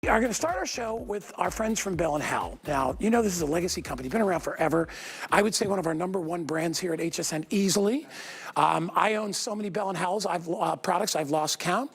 We are going to start our show with our friends from Bell & Howell. Now, you know this is a legacy company, been around forever. I would say one of our #1 brands here at HSN easily. I own so many Bell & Howell's products, I've lost count.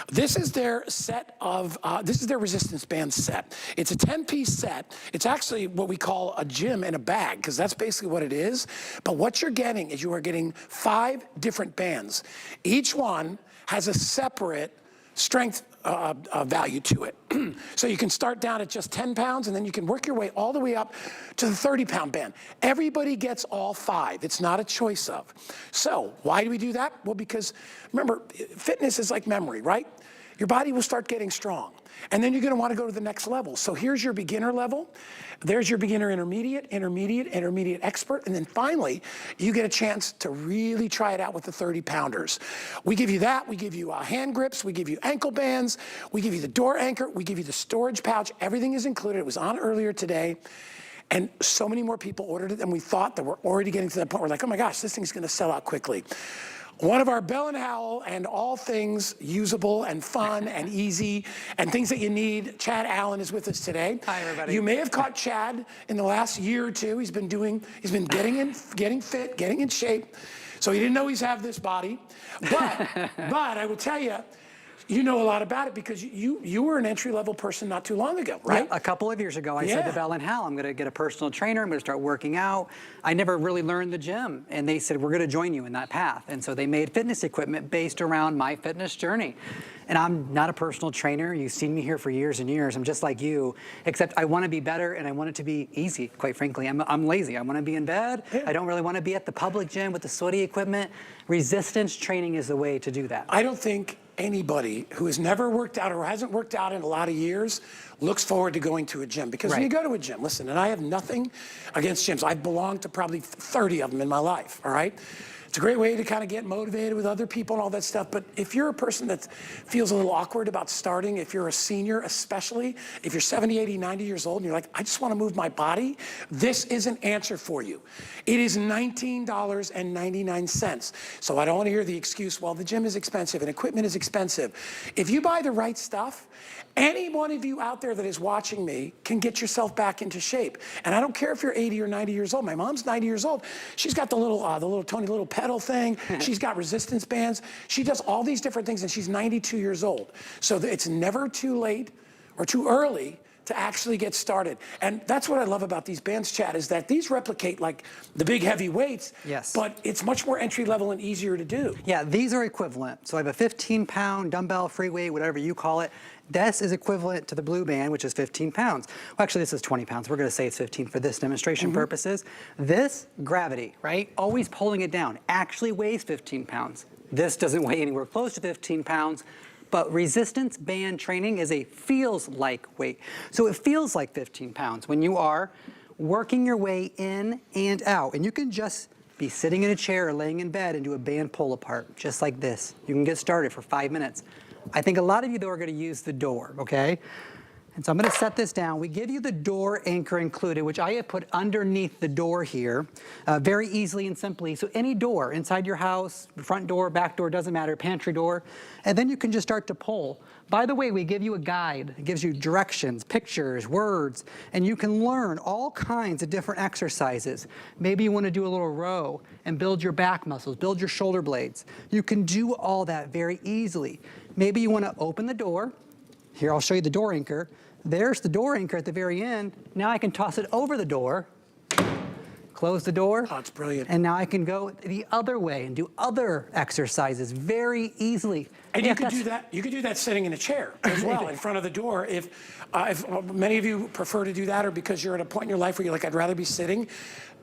This is their set of, this is their resistance band set. It's a 10-piece set. It's actually what we call a gym in a bag, because that's basically what it is. But what you're getting is you are getting 5 different bands. Each one has a separate strength value to it. So you can start down at just 10 pounds and then you can work your way all the way up to the 30-pound band. Everybody gets all 5. It's not a choice of. So why do we do that? Well, because remember, fitness is like memory, right? Your body will start getting strong. And then you're gonna wanna go to the next level. So here's your beginner level. There's your beginner intermediate, intermediate expert. And then finally, you get a chance to really try it out with the 30-pounders. We give you that, we give you hand grips, we give you ankle bands, we give you the door anchor, we give you the storage pouch. Everything is included. It was on earlier today. And so many more people ordered it than we thought, that we're already getting to that point where we're like, oh my gosh, this thing's gonna sell out quickly. One of our Bell & Howell and all things usable and fun and easy and things that you need, Chad Allen is with us today. Hi, everybody. You may have caught Chad in the last year or two. He's been getting fit, getting in shape. So he didn't know he's have this body. But I will tell you, you know a lot about it because you were an entry-level person not too long ago, right? Yeah, a couple of years ago, I said to Bell & Howell, I'm going to get a personal trainer. I'm going to start working out. I never really learned the gym. And they said, we're going to join you in that path. And so they made fitness equipment based around my fitness journey. And I'm not a personal trainer. You've seen me here for years and years. I'm just like you, except I want to be better and I want it to be easy, quite frankly. I'm lazy. I want to be in bed. Yeah. I don't really want to be at the public gym with the sweaty equipment. Resistance training is the way to do that. I don't think anybody who has never worked out or hasn't worked out in a lot of years looks forward to going to a gym. Because when you go to a gym, listen, and I have nothing against gyms. I've belonged to probably 30 of them in my life, all right? It's a great way to kind of get motivated with other people and all that stuff. But if you're a person that feels a little awkward about starting, if you're a senior, especially if you're 70, 80, 90 years old and you're like, I just want to move my body, this is an answer for you. It is $19.99. So I don't want to hear the excuse, well, the gym is expensive and equipment is expensive. If you buy the right stuff, any one of you out there that is watching me can get yourself back into shape. And I don't care if you're 80 or 90 years old. My mom's 90 years old. She's got the little Tony little pedal thing. She's got resistance bands. She does all these different things and she's 92 years old. So it's never too late or too early to actually get started. And that's what I love about these bands, Chad, is that these replicate like the big heavy weights, but it's much more entry level and easier to do. Yeah, these are equivalent. So I have a 15-pound dumbbell, free weight, whatever you call it. This is equivalent to the blue band, which is 15 pounds. Well, actually, this is 20 pounds. We're going to say it's 15 for this demonstration purposes. This, gravity, right? Always pulling it down, actually weighs 15 pounds. This doesn't weigh anywhere close to 15 pounds. But resistance band training is a feels like weight. So it feels like 15 pounds when you are working your way in and out. And you can just be sitting in a chair or laying in bed and do a band pull apart, just like this. You can get started for 5 minutes. I think a lot of you, though, are going to use the door, okay? And so I'm going to set this down. We give you the door anchor included, which I have put underneath the door here, very easily and simply. So any door inside your house, front door, back door, doesn't matter, pantry door, and then you can just start to pull. By the way, we give you a guide. It gives you directions, pictures, words, and you can learn all kinds of different exercises. Maybe you want to do a little row and build your back muscles, build your shoulder blades. You can do all that very easily. Maybe you want to open the door. Here, I'll show you the door anchor. There's the door anchor at the very end. Now I can toss it over the door, close the door. Oh, it's brilliant. And now I can go the other way and do other exercises very easily. And you could do that. You could do that sitting in a chair as well in front of the door. If many of you prefer to do that, or because you're at a point in your life where you're like, I'd rather be sitting.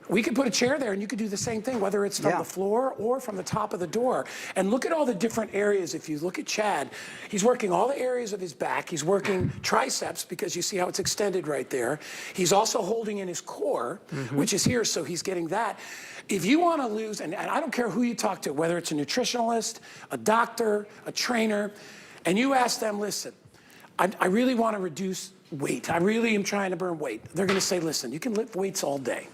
We could put a chair there and you could do the same thing, whether it's from the floor or from the top of the door. And look at all the different areas. If you look at Chad, he's working all the areas of his back. He's working triceps because you see how it's extended right there. He's also holding in his core, which is here, so he's getting that. If you want to lose, and I don't care who you talk to, whether it's a nutritionalist, a doctor, a trainer, and you ask them, listen, I really want to reduce weight. I really am trying to burn weight. They're going to say, listen, you can lift weights all day.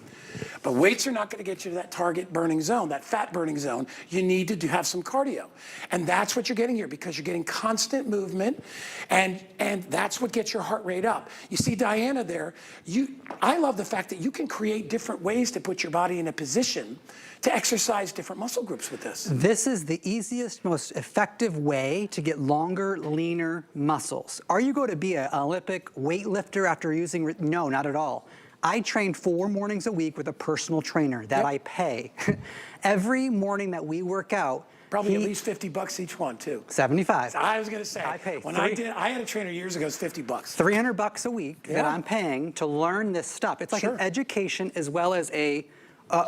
But weights are not going to get you to that target burning zone, that fat burning zone. You need to have some cardio. And that's what you're getting here, because you're getting constant movement, and that's what gets your heart rate up. You see Diana there, I love the fact that you can create different ways to put your body in a position to exercise different muscle groups with this. This is the easiest, most effective way to get longer, leaner muscles. Are you going to be an Olympic weightlifter after using, no, not at all. I train 4 mornings a week with a personal trainer that I pay. Every morning that we work out, probably at least $50 each one too. 75. I was going to say, I pay I had a trainer years ago, it was $50. $300 a week that I'm paying to learn this stuff. It's like an education as well as a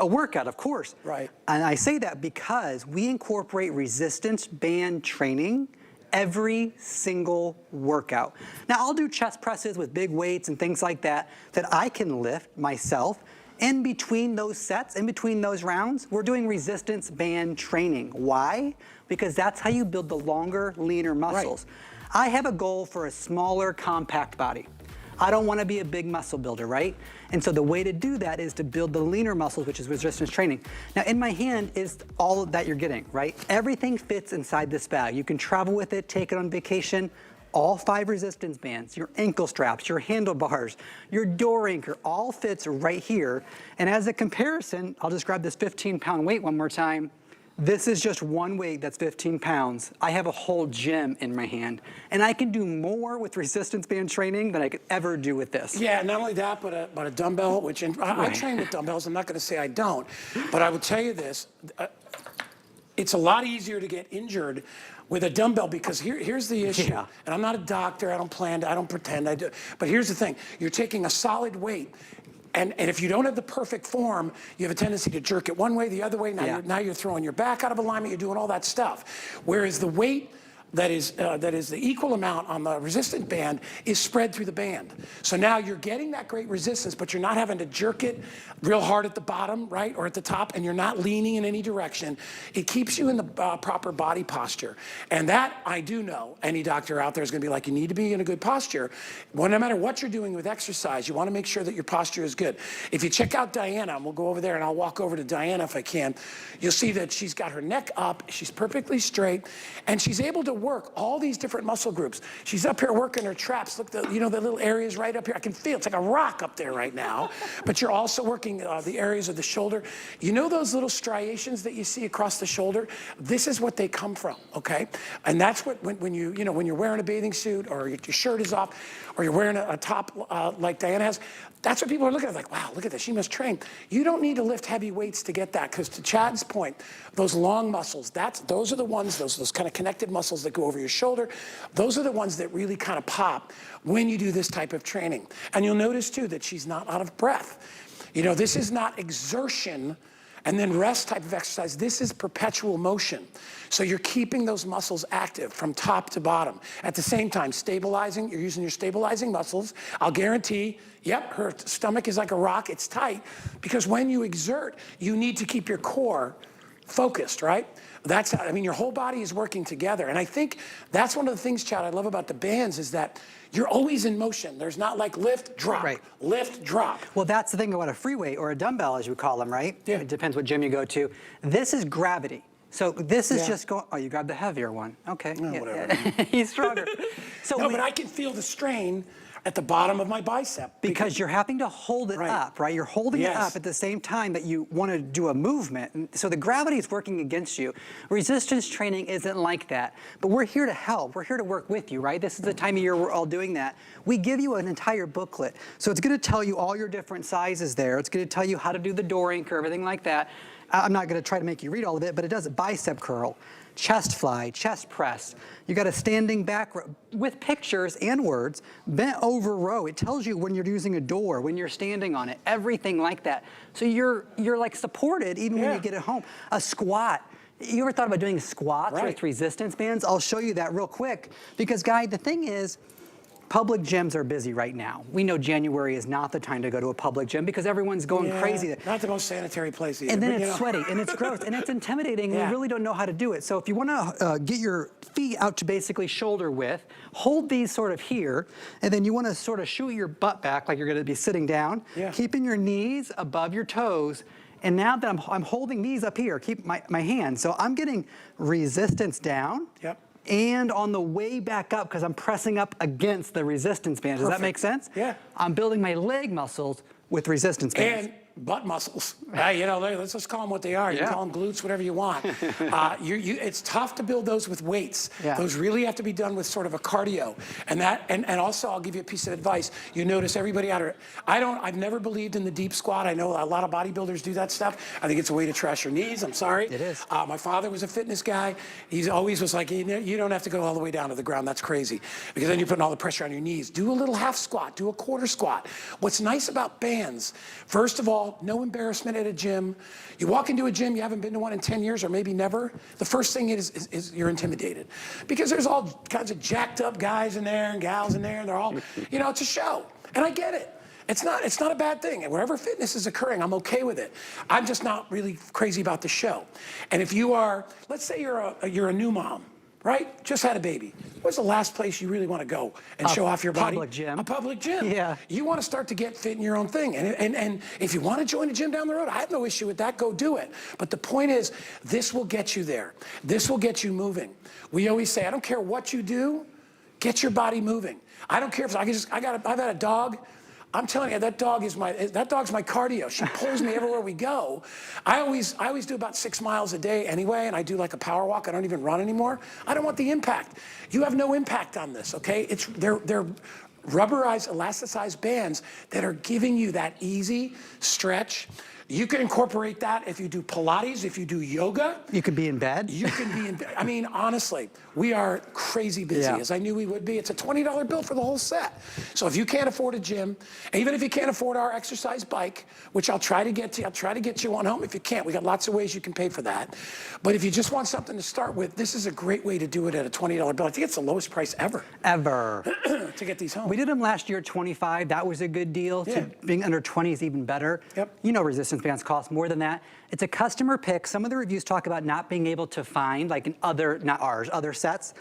workout, of course. Right. And I say that because we incorporate resistance band training every single workout. Now, I'll do chest presses with big weights and things like that I can lift myself. In between those sets, in between those rounds, we're doing resistance band training. Why? Because that's how you build the longer, leaner muscles. Right. I have a goal for a smaller, compact body. I don't want to be a big muscle builder, right? And so the way to do that is to build the leaner muscles, which is resistance training. Now, in my hand is all that you're getting, right? Everything fits inside this bag. You can travel with it, take it on vacation. All 5 resistance bands, your ankle straps, your handlebars, your door anchor, all fits right here. And as a comparison, I'll just grab this 15-pound weight one more time. This is just one weight that's 15 pounds. I have a whole gym in my hand, and I can do more with resistance band training than I could ever do with this. Yeah, not only that, but a dumbbell, which I train with dumbbells. I'm not going to say I don't, but I will tell you this. It's a lot easier to get injured with a dumbbell, because here's the issue. And I'm not a doctor, I don't pretend I do. But here's the thing, you're taking a solid weight, and if you don't have the perfect form, you have a tendency to jerk it one way, the other way. Now you're throwing your back out of alignment, you're doing all that stuff. Whereas the weight that is the equal amount on the resistance band is spread through the band. So now you're getting that great resistance, but you're not having to jerk it real hard at the bottom, right, or at the top, and you're not leaning in any direction. It keeps you in the proper body posture. And that, I do know, any doctor out there is going to be like, you need to be in a good posture. Well, no matter what you're doing with exercise, you want to make sure that your posture is good. If you check out Diana, and we'll go over there, and I'll walk over to Diana if I can, you'll see that she's got her neck up, she's perfectly straight, and she's able to work all these different muscle groups. She's up here working her traps. Look, the little areas right up here. I can feel it's like a rock up there right now. But you're also working the areas of the shoulder. You know those little striations that you see across the shoulder? This is what they come from, okay? And that's what when you're wearing a bathing suit, or your shirt is off, or you're wearing a top like Diana has. That's what people are looking at, like, wow, look at this, she must train. You don't need to lift heavy weights to get that, because to Chad's point, those long muscles, those are the ones, those kind of connected muscles that go over your shoulder, those are the ones that really kind of pop when you do this type of training. And you'll notice too that she's not out of breath. You know, this is not exertion and then rest type of exercise. This is perpetual motion. So you're keeping those muscles active from top to bottom. At the same time, stabilizing, you're using your stabilizing muscles. I'll guarantee, yep, her stomach is like a rock, it's tight, because when you exert, you need to keep your core focused, right? Your whole body is working together. And I think that's one of the things, Chad, I love about the bands is that you're always in motion. There's not like lift, drop, lift, drop. Well, that's the thing about a free weight, or a dumbbell, as you call them, right? Yeah. It depends what gym you go to. This is gravity. So this is just going, oh, you grabbed the heavier one. Okay. Whatever. He's stronger. But I can feel the strain at the bottom of my bicep. Because you're having to hold it up, right? You're holding it up at the same time that you want to do a movement. And so the gravity is working against you. Resistance training isn't like that. But we're here to help. We're here to work with you, right? This is the time of year we're all doing that. We give you an entire booklet. So it's going to tell you all your different sizes there. It's going to tell you how to do the door anchor, everything like that. I'm not going to try to make you read all of it, but it does a bicep curl, chest fly, chest press. You got a standing back row with pictures and words, bent over row. It tells you when you're using a door, when you're standing on it, everything like that. So you're like supported even when you get it home. A squat. You ever thought about doing squats with resistance bands? I'll show you that real quick because, Guy, the thing is, Public gyms are busy right now. We know January is not the time to go to a public gym because everyone's going crazy. Not the most sanitary place either. And then but, it's sweaty, and it's gross, and it's intimidating, and Yeah. we really don't know how to do it. So if you wanna get your feet out to basically shoulder width, hold these sort of here, and then you wanna sort of shoot your butt back like you're gonna be sitting down, keeping your knees above your toes. And now that I'm holding these up here, keep my hands. So I'm getting resistance down. And on the way back up, because I'm pressing up against the resistance band. Does that make sense? Yeah. I'm building my leg muscles with resistance bands. And butt muscles. You know, let's just call them what they are. You can call them glutes, whatever you want. It's tough to build those with weights. Those really have to be done with sort of a cardio. And also, I'll give you a piece of advice. You notice everybody out there. I've never believed in the deep squat. I know a lot of bodybuilders do that stuff. I think it's a way to trash your knees. I'm sorry. It is. My father was a fitness guy. He always was like, you don't have to go all the way down to the ground. That's crazy. Because then you're putting all the pressure on your knees. Do a little half squat. Do a quarter squat. What's nice about bands, first of all, no embarrassment at a gym. You walk into a gym, you haven't been to one in 10 years or maybe never. The first thing is you're intimidated. Because there's all kinds of jacked up guys in there and gals in there, and they're all, you know, it's a show. And I get it. It's not a bad thing. And wherever fitness is occurring, I'm okay with it. I'm just not really crazy about the show. And if you are, let's say you're a new mom, right? Just had a baby. What's the last place you really want to go and show off your body? Public gym. A public gym. Yeah. You want to start to get fit in your own thing. And if you want to join a gym down the road, I have no issue with that. Go do it. But the point is, this will get you there. This will get you moving. We always say, I don't care what you do, get your body moving. I don't care if I've had a dog. I'm telling you, that dog's my cardio. She pulls me everywhere we go. I always do about 6 miles a day anyway, and I do like a power walk. I don't even run anymore. I don't want the impact. You have no impact on this, okay? They're rubberized, elasticized bands that are giving you that easy stretch. You can incorporate that if you do Pilates, if you do yoga. You could be in bed. You can be in bed. I mean, honestly, we are crazy busy, as I knew we would be. It's a $20 bill for the whole set. So if you can't afford a gym, even if you can't afford our exercise bike, which I'll try to get you one home. If you can't, we got lots of ways you can pay for that. But if you just want something to start with, this is a great way to do it at a $20 bill. I think it's the lowest price ever. To get these home. We did them last year at 25. That was a good deal. Being under 20 is even better. You know, resistance bands cost more than that. It's a customer pick. Some of the reviews talk about not being able to find, like in other, not ours, other sets.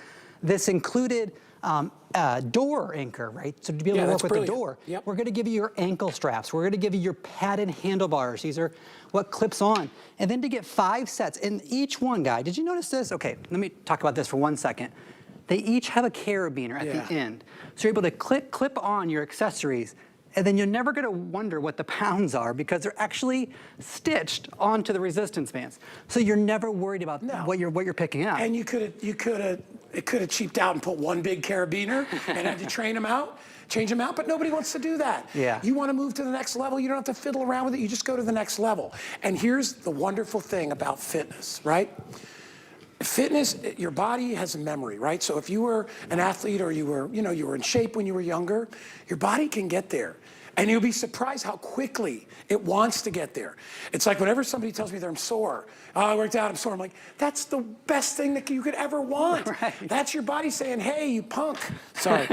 This included a door anchor, right? So to be able to work with the door. We're going to give you your ankle straps. We're going to give you your padded handlebars. These are what clips on. And then to get 5 sets, and each one, guy, did you notice this? Okay, let me talk about this for 1 second. They each have a carabiner at the end. So you're able to clip on your accessories, and then you're never gonna wonder what the pounds are because they're actually stitched onto the resistance bands. So you're never worried about what you're picking up. And it could have cheaped out and put one big carabiner and had to change them out, but nobody wants to do that. You want to move to the next level, you don't have to fiddle around with it, you just go to the next level. And here's the wonderful thing about fitness, right? Fitness, your body has a memory, right? So if you were an athlete or you were in shape when you were younger, your body can get there. And you'll be surprised how quickly it wants to get there. It's like whenever somebody tells me they're sore, oh, I worked out, I'm sore. I'm like, that's the best thing that you could ever want. That's your body saying, hey, you punk. Sorry.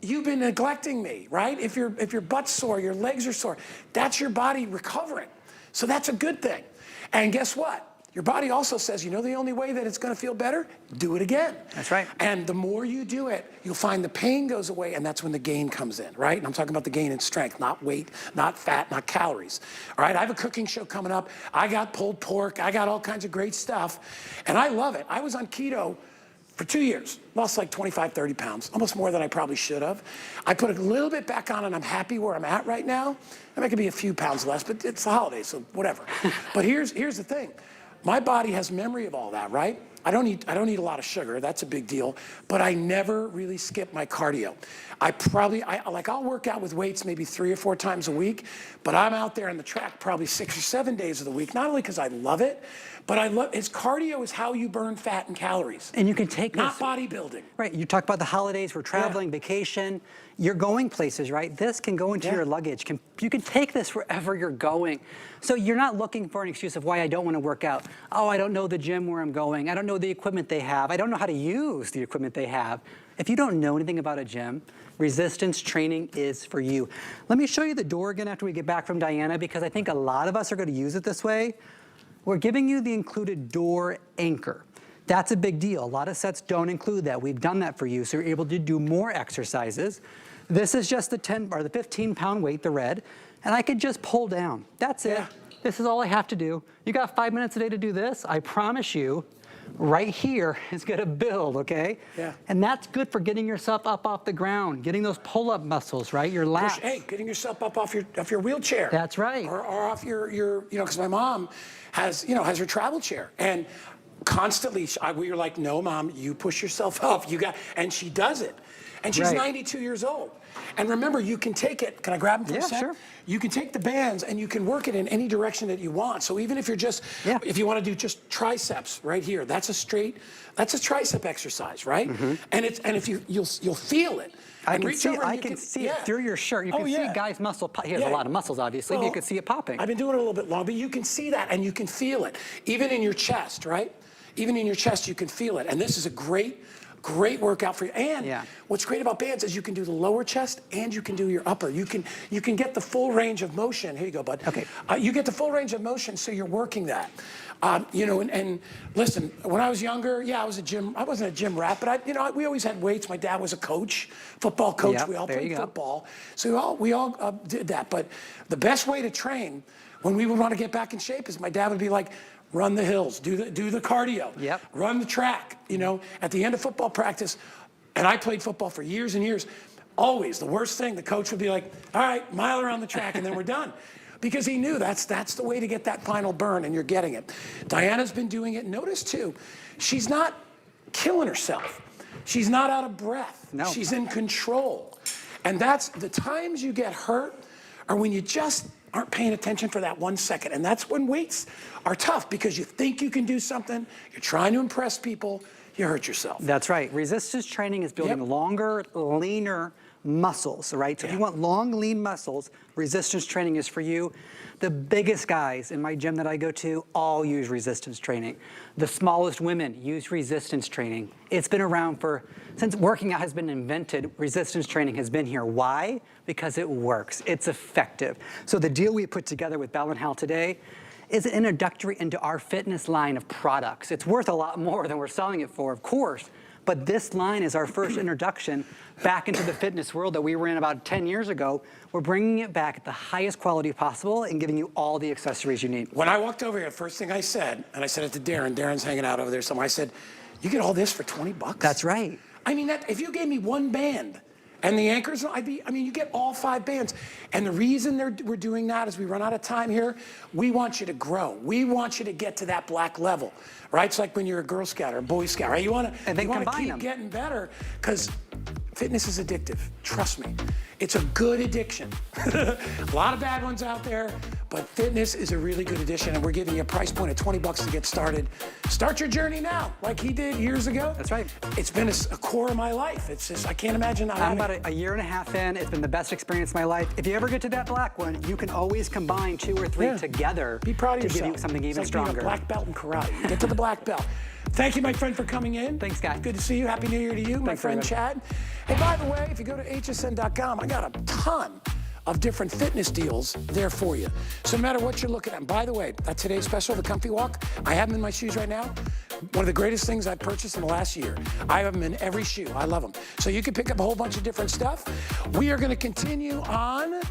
You've been neglecting me, right? If your butt's sore, your legs are sore, that's your body recovering. So that's a good thing. And guess what? Your body also says, you know the only way that it's going to feel better? Do it again. That's right. And the more you do it, you'll find the pain goes away, and that's when the gain comes in, right? And I'm talking about the gain in strength, not weight, not fat, not calories. All right, I have a cooking show coming up. I got pulled pork. I got all kinds of great stuff, and I love it. I was on keto for 2 years, lost like 25, 30 pounds, almost more than I probably should have. I put a little bit back on, and I'm happy where I'm at right now. I mean, it could be a few pounds less, but it's the holidays, so whatever. But here's the thing. My body has memory of all that, right? I don't eat a lot of sugar. That's a big deal. But I never really skip my cardio. I'll work out with weights maybe 3 or 4 times a week, but I'm out there on the track probably 6 or 7 days of the week, not only because I love it, but cardio is how you burn fat and calories. And you can take this. Not bodybuilding. Right, you talk about the holidays, we're traveling, vacation, you're going places, right? This can go into your luggage. You can take this wherever you're going. So you're not looking for an excuse of why I don't want to work out. Oh, I don't know the gym where I'm going. I don't know the equipment they have. I don't know how to use the equipment they have. If you don't know anything about a gym, resistance training is for you. Let me show you the door again after we get back from Diana, because I think a lot of us are going to use it this way. We're giving you the included door anchor. That's a big deal. A lot of sets don't include that. We've done that for you, so you're able to do more exercises. This is just the 10 or the 15-pound weight, the red, and I could just pull down. That's it. This is all I have to do. You got 5 minutes a day to do this. I promise you, right here is gonna build, okay? Yeah. And that's good for getting yourself up off the ground, getting those pull-up muscles, right? Your lats. Hey, getting yourself up off your wheelchair. That's right. Or off your you know, because my mom has her travel chair, and constantly we were like, no, Mom, you push yourself up. And she does it. And she's 92 years old. And remember, you can take it. Can I grab them for a sec? Sure. You can take the bands and you can work it in any direction that you want. So even if you're just, if you want to do just triceps right here, that's a tricep exercise, right? And if you'll feel it. I can see it through your shirt. You can see Guy's muscle. He has a lot of muscles, obviously, but you can see it popping. I've been doing it a little bit long, but you can see that and you can feel it. Even in your chest, right? Even in your chest, you can feel it. And this is a great workout for you. And what's great about bands is you can do the lower chest and you can do your upper. You can get the full range of motion. Here you go, bud. Okay. You get the full range of motion, so you're working that. You know, and listen, when I was younger, I wasn't a gym rat, but we always had weights. My dad was a coach, football coach. We all played football. So we all did that. But the best way to train when we would want to get back in shape is my dad would be like, run the hills, do the cardio, run the track, you know, at the end of football practice. And I played football for years and years. Always the worst thing, the coach would be like, all right, mile around the track and then we're done. Because he knew that's the way to get that final burn, and you're getting it. Diana's been doing it. Notice too, she's not killing herself. She's not out of breath. No. She's in control. And that's the times you get hurt are when you just aren't paying attention for that 1 second. And that's when weights are tough, because you think you can do something, you're trying to impress people, you hurt yourself. That's right. Resistance training is building longer, leaner muscles, right? So if you want long, lean muscles, resistance training is for you. The biggest guys in my gym that I go to all use resistance training. The smallest women use resistance training. It's been around since working out has been invented, resistance training has been here. Why? Because it works, it's effective. So the deal we put together with Bell & Howell today is an introductory into our fitness line of products. It's worth a lot more than we're selling it for, of course, but this line is our first introduction back into the fitness world that we were in about 10 years ago. We're bringing it back at the highest quality possible and giving you all the accessories you need. When I walked over here, first thing I said, and I said it to Darren, Darren's hanging out over there somewhere, I said, you get all this for 20 bucks? That's right. I mean, if you gave me one band and the anchors, you get all 5 bands. And the reason we're doing that is we run out of time here. We want you to grow. We want you to get to that black level, right? It's like when you're a Girl Scout or a Boy Scout, right? You want to keep getting better, because fitness is addictive. Trust me. It's a good addiction. A lot of bad ones out there, but fitness is a really good addiction, and we're giving you a price point of 20 bucks to get started. Start your journey now, like he did years ago. That's right. It's been a core of my life. It's just, I can't imagine not I'm having about a year and a half in. It's been the best experience of my life. If you ever get to that black one, you can always combine 2 or 3 together. Be proud of to yourself. give you something even it's like stronger. Being a black belt in karate. Get to the black belt. Thank you, my friend, for coming in. Thanks, Guy. Good to see you. Happy New Year to you, my friend Chad. Hey, by the way, if you go to hsn.com, I got a ton of different fitness deals there for you. So no matter what you're looking at. And by the way, today's special, the Comfy Walk, I have them in my shoes right now. One of the greatest things I've purchased in the last year. I have them in every shoe. I love them. So you can pick up a whole bunch of different stuff. We are going to continue on